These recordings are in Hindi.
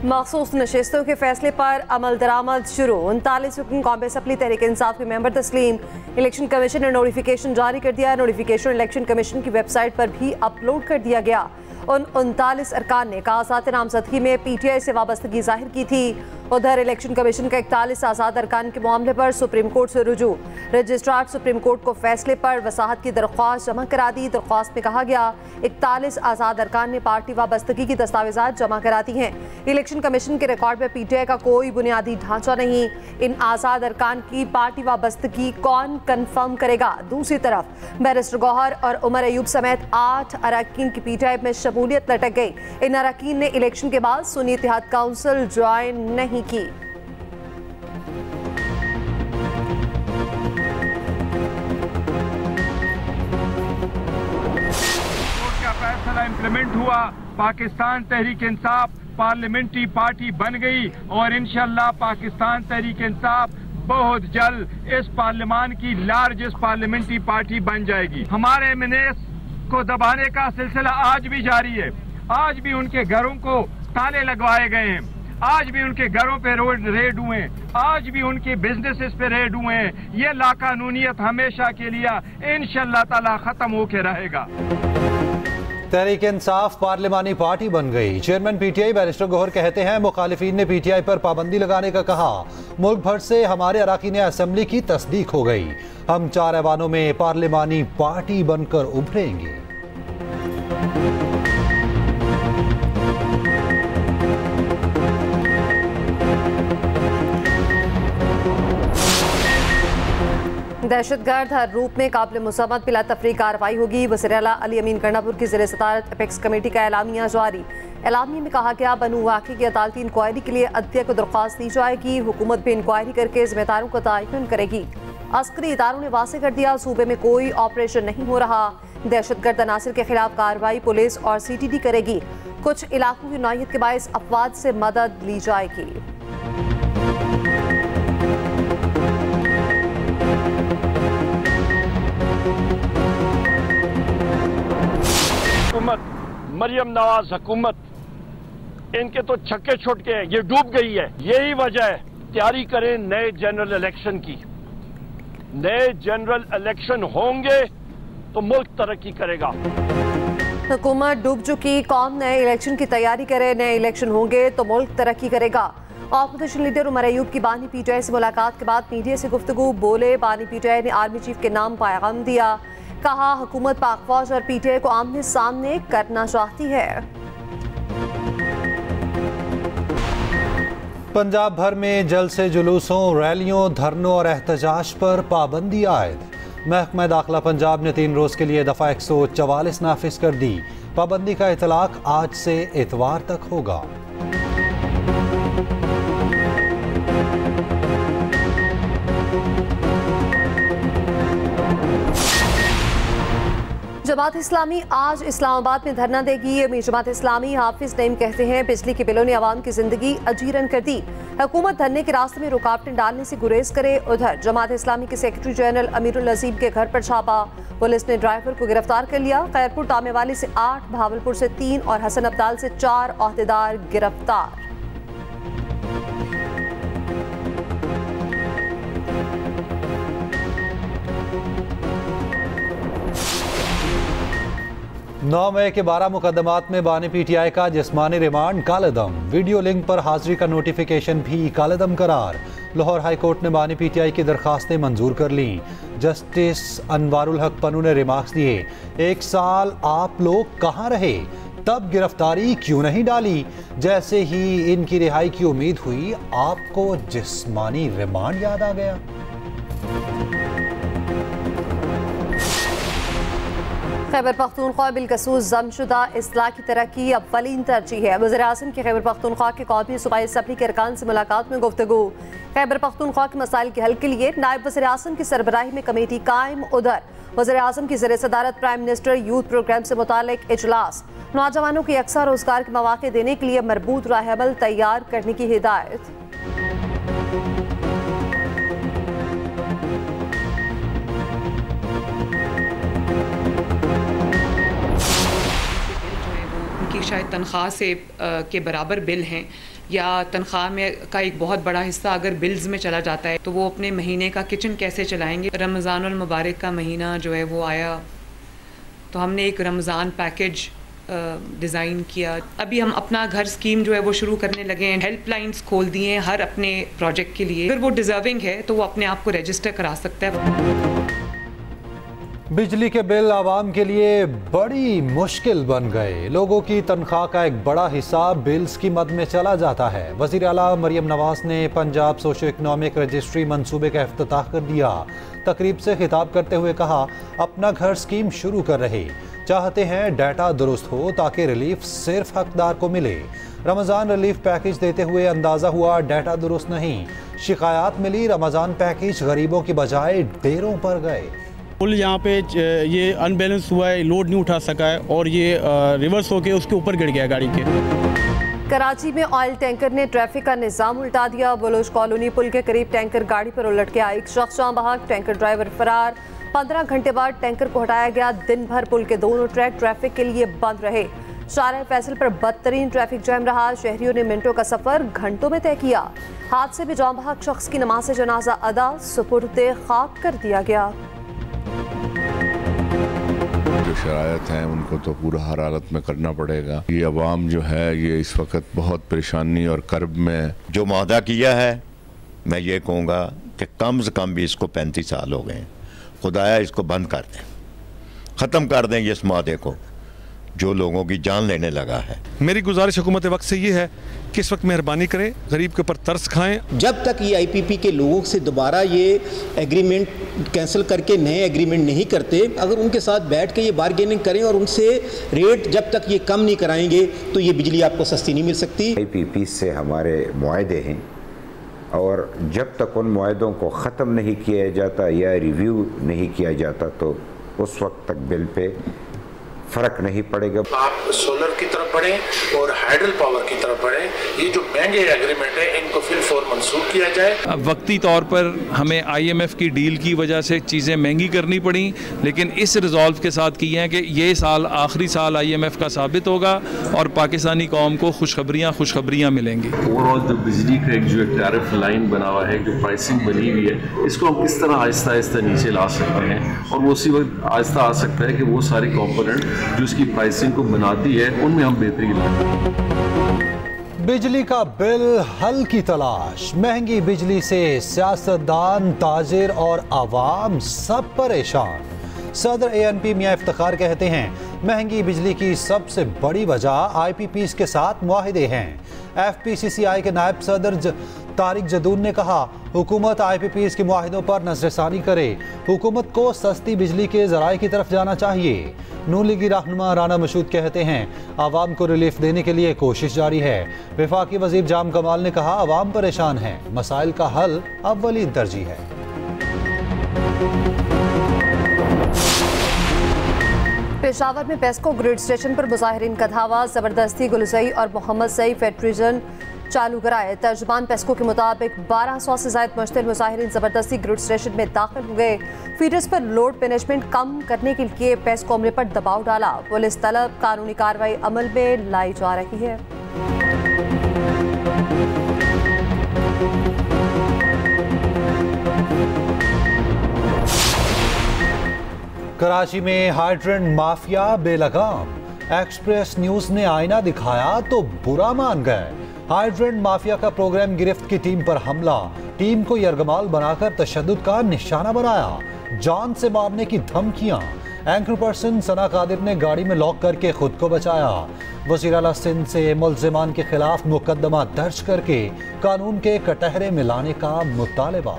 मखसूस नशिस्तों के फैसले पर अमल दरामद शुरू। 39 रुकन कौमी असम्बली तहरीक इंसाफ के मेंबर तस्लीम। इलेक्शन कमीशन ने नोटिफिकेशन जारी कर दिया। नोटिफिकेशन इलेक्शन कमीशन की वेबसाइट पर भी अपलोड कर दिया गया। उन 39 अरकान ने कासात नामजदगी में PTI से वाबस्तगी जाहिर की थी। उधर इलेक्शन कमीशन का 41 आज़ाद अरकान के मामले पर सुप्रीम कोर्ट से रुजू। रजिस्ट्रार सुप्रीम कोर्ट को फैसले पर वसाहत की दरख्वास्त जमा करा दी। दरख्वास्त में कहा गया 41 आज़ाद अरकान ने पार्टी वाबस्तगी की दस्तावेजात जमा करा दी हैं। इलेक्शन कमीशन के रिकॉर्ड में PTI का कोई बुनियादी ढांचा नहीं। इन आज़ाद अरकान की पार्टी वाबस्तगी कौन कन्फर्म करेगा? दूसरी तरफ बैरिस्टर गौहर और उमर अयूब समेत 8 अरकान की PTI में शमूलियत लटक गई। इन अरकान ने इलेक्शन के बाद सुन्नी इत्तेहाद काउंसिल ज्वाइन नहीं की। फैसला इम्प्लीमेंट हुआ, पाकिस्तान तहरीक इंसाफ पार्लियामेंट्री पार्टी बन गई और इंशाल्लाह पाकिस्तान तहरीक इंसाफ बहुत जल्द इस पार्लियामान की लार्जेस्ट पार्लियामेंट्री पार्टी बन जाएगी। हमारे MNAs को दबाने का सिलसिला आज भी जारी है। आज भी उनके घरों को ताले लगवाए गए हैं, आज भी उनके घरों पे रेड हुए हैं, आज भी उनके बिजनेसेस पे रेड हुए हैं। ये लाकानूनियत हमेशा के लिए इंशाल्लाह ताला खत्म होके रहेगा। तहरीक इंसाफ पार्लिमानी पार्टी बन गई। चेयरमैन PTI बैरिस्टर गौहर कहते हैं मुखालिफिन ने PTI पर पाबंदी लगाने का कहा। मुल्क भर से हमारे अरकान असेंबली की तस्दीक हो गई। हम 4 ऐवानों में पार्लिमानी पार्टी बनकर उभरेंगे। दहशतगर्द हर रूप में काबिल मुसम्मत बिला तफरीक कार्रवाई होगी। वज़ीर आला अली अमीन गंडापुर की ज़ेर सदारत अपेक्स कमेटी का एलामिया जारी। एलामिया में कहा गया बनू वाक़े की अदालती इंक्वायरी के लिए अदलिया को दरख्वास्त दी जाएगी। हुकूमत भी इंक्वायरी करके जिम्मेदारों का तयन करेगी। अस्करी इदारों ने वाज़ेह कर दिया सूबे में कोई ऑपरेशन नहीं हो रहा। दहशतगर्द अनासिर के खिलाफ कार्रवाई पुलिस और CTD करेगी। कुछ इलाकों की नौयत के बायस अफवाद से मदद ली जाएगी। मरियम नवाज हुकूमत, इनके तो छक्के छुटके हैं, ये डूब गई है। यही वजह है तैयारी करें नए जनरल इलेक्शन की। नए जनरल इलेक्शन होंगे तो मुल्क तरक्की करेगा। हुकूमत डूब चुकी, कौम नए इलेक्शन की तैयारी करे। नए इलेक्शन होंगे तो मुल्क तरक्की करेगा। ऑपोजिशन लीडर उमर अयूब की बानी PTI से मुलाकात के बाद मीडिया से गुफ्तगू। बोले बानी PTI ने आर्मी चीफ के नाम पैगाम दिया। कहा हुकूमत पाक फौज और PTI को आमने सामने करना चाहती है। पंजाब भर में जलसे, जुलूसों, रैलियों, धरनों और एहतजाज पर पाबंदी आयद। महकमा दाखिला पंजाब ने 3 रोज के लिए दफा 144 नाफिज कर दी। पाबंदी का इतलाक आज से इतवार तक होगा। जमात इस्लामी आज इस्लामाबाद में धरना देगी। अमीर जमात इस्लामी हाफिज नईम कहते हैं बिजली के बिलों ने आवाम की जिंदगी अजीरन कर दी। हुकूमत धरने के रास्ते में रुकावटें डालने से गुरेज करे। उधर जमात इस्लामी के सेक्रेटरी जनरल अमीरुल अजीम के घर पर छापा। पुलिस ने ड्राइवर को गिरफ्तार कर लिया। खैरपुर तामेवाली से 8, भावलपुर से 3 और हसन अब्दाल से 4 ओहदेदार गिरफ्तार। नौ मई के 12 मुकदमात में बानी PTI का जिस्मानी रिमांड कालेदम। वीडियो लिंक पर हाजिरी का नोटिफिकेशन भी कालेदम करार। लाहौर हाई कोर्ट ने बानी PTI की दरखास्तें मंजूर कर ली। जस्टिस अनवारुल हक पन्नू ने रिमार्क्स दिए, 1 साल आप लोग कहाँ रहे, तब गिरफ्तारी क्यों नहीं डाली? जैसे ही इनकी रिहाई की उम्मीद हुई आपको जिस्मानी रिमांड याद आ गया। खैबर पख्तूनख्वा बिलकसूस जमशुदा इस्लाह की तरक्की अव्वलीन तरजीह है। वज़ीर आज़म की खैबर पख्तूनख्वा के कौमी सूबाई असम्बली के अरकान से मुलाकात में गुफ्तगू। खैबर पख्तूनख्वा के मसाइल के हल के लिए नायब वज़ीर आज़म की सरबराही में कमेटी कायम। उधर वज़ीर आज़म की ज़ेर सदारत प्राइम मिनिस्टर यूथ प्रोग्राम से मुतालिक इजलास। नौजवानों को यकसा रोजगार के मौके देने के लिए मरबूत राह अमल तैयार करने की हिदायत। शायद तनख्वाह से के बराबर बिल हैं या तनख्वाह में का एक बहुत बड़ा हिस्सा अगर बिल्स में चला जाता है तो वो अपने महीने का किचन कैसे चलाएंगे। रमज़ानुल मुबारक का महीना जो है वो आया तो हमने एक रमज़ान पैकेज डिज़ाइन किया। अभी हम अपना घर स्कीम जो है वो शुरू करने लगे हैं। हेल्पलाइंस खोल दिए हैं हर अपने प्रोजेक्ट के लिए। अगर वो डिज़र्विंग है तो वो अपने आप को रजिस्टर करा सकता है। बिजली के बिल आवाम के लिए बड़ी मुश्किल बन गए। लोगों की तनख्वाह का एक बड़ा हिस्सा बिल्स की मद में चला जाता है। वज़ीर आला मरियम नवाज ने पंजाब सोशो इकनॉमिक रजिस्ट्री मंसूबे का इफ्तिताह कर दिया। तकरीब से खिताब करते हुए कहा, अपना घर स्कीम शुरू कर रहे, चाहते हैं डाटा दुरुस्त हो ताकि रिलीफ सिर्फ हकदार को मिले। रमज़ान रिलीफ पैकेज देते हुए अंदाज़ा हुआ डाटा दुरुस्त नहीं। शिकायत मिली, रमज़ान पैकेज गरीबों की बजाय डेरों पर गए। पुल यहाँ पे ये अनबैलेंस हुआ है, लोड नहीं उठा सका है और ये रिवर्स होके उसके ऊपर गिर गया गाड़ी के। कराची में ऑयल टैंकर ने ट्रैफिक का निज़ाम उल्टा दिया। बलोच कॉलोनी पुल के करीब टैंकर गाड़ी पर उलट गया। एक शख्स जान बहक, टैंकर ड्राइवर फरार। 15 घंटे बाद टैंकर को हटाया गया। दिन भर पुल के दोनों ट्रैक ट्रैफिक के लिए बंद रहे। शाहराह फैसल पर बदतरीन ट्रैफिक जैम रहा। शहरियों ने मिनटों का सफर घंटों में तय किया। हादसे में जान बहक शख्स की नमाज जनाजा अदा सुपुर्दे खाक कर दिया गया। जो शरायत हैं उनको तो पूरा हर हालत में करना पड़ेगा। ये अवाम जो है ये इस वक्त बहुत परेशानी और कर्ब में। जो मुआहदा किया है मैं ये कहूँगा कि कम से कम भी इसको 35 साल हो गए। खुदाया इसको बंद कर दें, ख़त्म कर दें इस मुआहदे को जो लोगों की जान लेने लगा है। मेरी गुजारिश हुकूमत वक्त से ये है कि इस वक्त मेहरबानी करें, गरीब के ऊपर तरस खाएं। जब तक ये IPP के लोगों से दोबारा ये एग्रीमेंट कैंसिल करके नए एग्रीमेंट नहीं करते, अगर उनके साथ बैठ के ये बारगेनिंग करें और उनसे रेट जब तक ये कम नहीं कराएंगे तो ये बिजली आपको सस्ती नहीं मिल सकती। IPP से हमारे मुआहदे हैं और जब तक उन मुआहदों को ख़त्म नहीं किया जाता या रिव्यू नहीं किया जाता तो उस वक्त तक बिल पे फ़र्क नहीं पड़ेगा। आप सोलर की तरफ बढ़ें और हाइड्रल पावर की तरफ बढ़ें। ये जो महंगे एग्रीमेंट है इनको फिल फॉर मंसूख किया जाए। अब वक्ती तौर पर हमें IMF की डील की वजह से चीज़ें महंगी करनी पड़ी, लेकिन इस रिजॉल्व के साथ किए हैं कि ये साल आखिरी साल IMF का साबित होगा और पाकिस्तानी कौम को खुशखबरियाँ मिलेंगी। ओवरऑल जो बिजली का जो एक टैरिफ लाइन बना हुआ है, जो प्राइसिंग बनी हुई है, इसको हम किस तरह आहिस्ता आहिस्ता नीचे ला सकते हैं और वो उसी वक्त आहिस्ता आ सकता है कि वो सारे कॉम्पोनेंट जो इसकी प्राइसिंग को बनाती है उनमें हम बेहतरी लाएं। बिजली का बिल हल की तलाश। महंगी बिजली से सियासतदान, ताजिर और आवाम सब परेशान। सदर ANP मियां इफ्तिखार कहते हैं, महंगी बिजली की सबसे बड़ी वजह IPPs के साथ मुआहिदे हैं। FPCCI के नायब सदर तारिक जदून ने कहा, हुकूमत IPPs के मुआहिदों पर नजरसानी करे। हुकूमत को सस्ती बिजली के ज़राए की तरफ जाना चाहिए। नून लीगी रहनुमा राना मशूद कहते हैं, आवाम को रिलीफ देने के लिए कोशिश जारी है। वफाकी वजीर जाम कमाल ने कहा, आवाम परेशान है, मसाइल का हल अव्वली तरजीह है। पेशावर में पेस्को ग्रिड स्टेशन पर मुजाहिरीन का धावा। जबरदस्ती गुलजई और मोहम्मद सई फेडरेशन चालू कराए। तर्जुमान पेस्को के मुताबिक 1200 से ज्यादा मुश्तिल मुजाहिरीन जबरदस्ती ग्रिड स्टेशन में दाखिल हुए। फीडर्स पर लोड मैनेजमेंट कम करने के लिए पेस्को अमले पर दबाव डाला। पुलिस तलब कानूनी कार्रवाई अमल में लाई जा रही है। कराची में हाइड्रेंट माफिया बेलगाम। एक्सप्रेस न्यूज ने आईना दिखाया तो बुरा मान गए। हाइड्रेंट माफिया का प्रोग्राम गिरफ्त की टीम पर हमला। टीम को यरगमाल बनाकर तशद्दुद का निशाना बनाया। जान से मारने की धमकियां। एंकर पर्सन सना कादिर ने गाड़ी में लॉक करके खुद को बचाया। वज़ीर आला सिंध से मुल्ज़िमान के खिलाफ मुकदमा दर्ज करके कानून के कटहरे में लाने का मुतालबा।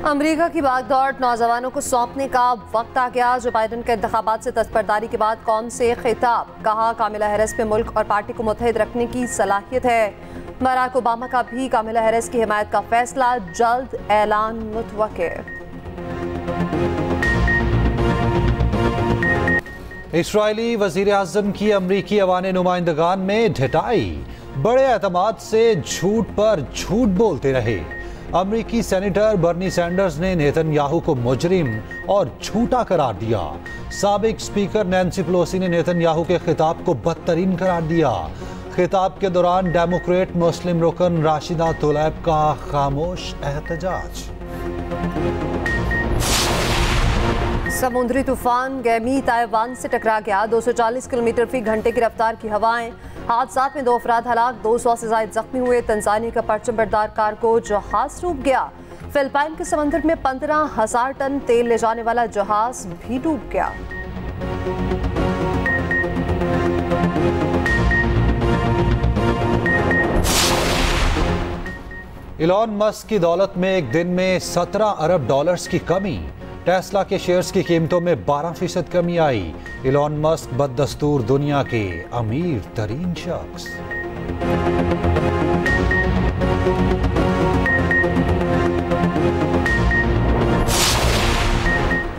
अमेरिका की भागदौड़ नौजवानों को सौंपने का वक्त आ गया। जो बाइडन के इंतखाबात से दस्तबरदारी के बाद कौम से खिताब। कहा, कामिला हैरिस में मुल्क और पार्टी को मुत्तहिद रखने की सलाहियत है। बराक ओबामा का भी कामिला हैरिस की हिमायत का फैसला, जल्द ऐलान मुतवक्के। इस्राएली वज़ीर आज़म की अमरीकी अवाने नुमाइंदगान में ढिठाई। बड़े एतमाद से झूठ पर झूठ बोलते रहे। अमरीकी सेनेटर बर्नी सैंडर्स ने नेतन्याहू को मुजरिम और झूठा करार दिया। साबिक स्पीकर नैन्सी पेलोसी ने नेतन्याहू के खिताब को बदतरीन करार दिया। खिताब के दौरान डेमोक्रेट मुस्लिम रुकन राशिदा तोलैब का खामोश एहतजाज। समुद्री तूफान गैमी ताइवान से टकरा गया। 240 किलोमीटर फी घंटे की रफ्तार की हवाएं। हादसा में 2 अफराद हलाक, 200 से ज्यादा जख्मी हुए। तंजानिया का परचम बरदार कार्गो जहाज डूब गया। फिलिपाइन के समंदर में 15,000 टन तेल ले जाने वाला जहाज भी डूब गया। इलॉन मस्क की दौलत में एक दिन में 17 अरब डॉलर्स की कमी। टेस्ला के शेयर्स की कीमतों में 12% कमी आई। इलॉन मस्क बददस्तूर दुनिया के अमीर तरीन शख्स।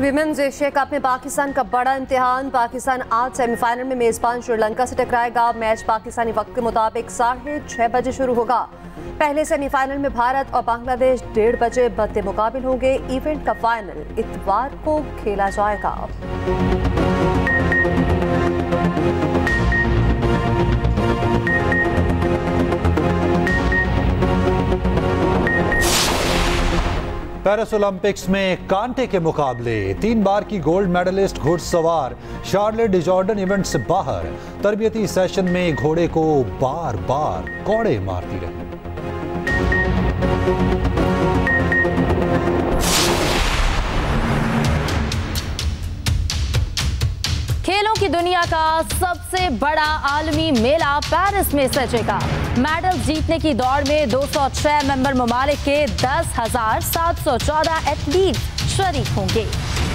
विमेन्स एशिया कप में पाकिस्तान का बड़ा इम्तिहान। पाकिस्तान आज सेमीफाइनल में मेजबान श्रीलंका से टकराएगा। मैच पाकिस्तानी वक्त के मुताबिक 6:30 बजे शुरू होगा। पहले सेमीफाइनल में भारत और बांग्लादेश 1:30 बजे बत्ते मुकाबिल होंगे। इवेंट का फाइनल इतवार को खेला जाएगा। पेरिस ओलंपिक्स में कांटे के मुकाबले 3 बार की गोल्ड मेडलिस्ट घुड़सवार शार्लेट डिजॉर्डन इवेंट से बाहर। तरबियती सेशन में घोड़े को बार बार कौड़े मारती रही। खेलों की दुनिया का सबसे बड़ा आलमी मेला पेरिस में सजेगा। मेडल जीतने की दौड़ में 206 मेंबर ममालिक के 10,714 एथलीट शरीक होंगे।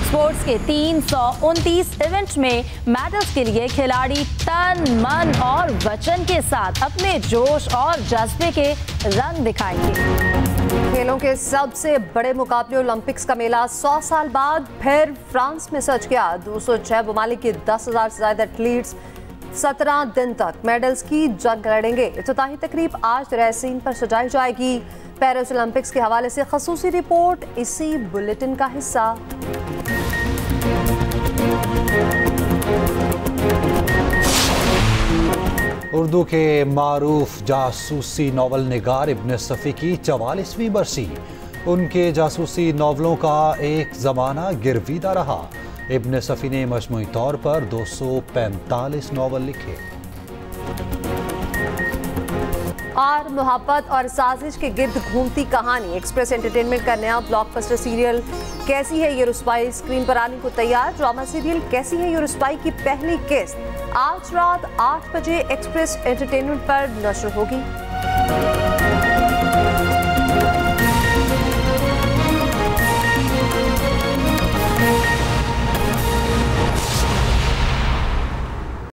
स्पोर्ट्स के 329 इवेंट में मेडल्स के लिए खिलाड़ी तन, मन और वचन के साथ अपने जोश और जज्बे के रंग दिखाएंगे। खेलों के सबसे बड़े मुकाबले ओलंपिक्स का मेला 100 साल बाद फिर फ्रांस में सज गया। 206 ममालिक के 10,000 से ज्यादा एथलीट्स 17 दिन तक मेडल्स की जंग लड़ेंगे। इफ्तिताही तकरीब आज रैसीन पर सजाई जाएगी। पेरिस ओलंपिक्स के हवाले से खसूसी रिपोर्ट इसी बुलेटिन का हिस्सा। उर्दू के मारूफ जासूसी नावल निगार इब्न सफ़ी की 44वीं बरसी। उनके जासूसी नावलों का एक ज़माना गिरवीदा रहा। इब्न सफ़ी ने मजमूई तौर पर 245 नावल लिखे। और मोहब्बत और साजिश के गिर्द घूमती कहानी एक्सप्रेस एंटरटेनमेंट का नया ब्लॉकबस्टर सीरियल कैसी है ये रुस्वाई स्क्रीन पर आने को तैयार। ड्रामा सीरियल कैसी है ये रुस्वाई की पहली किस्त आज रात 8 बजे एक्सप्रेस एंटरटेनमेंट पर नशर होगी।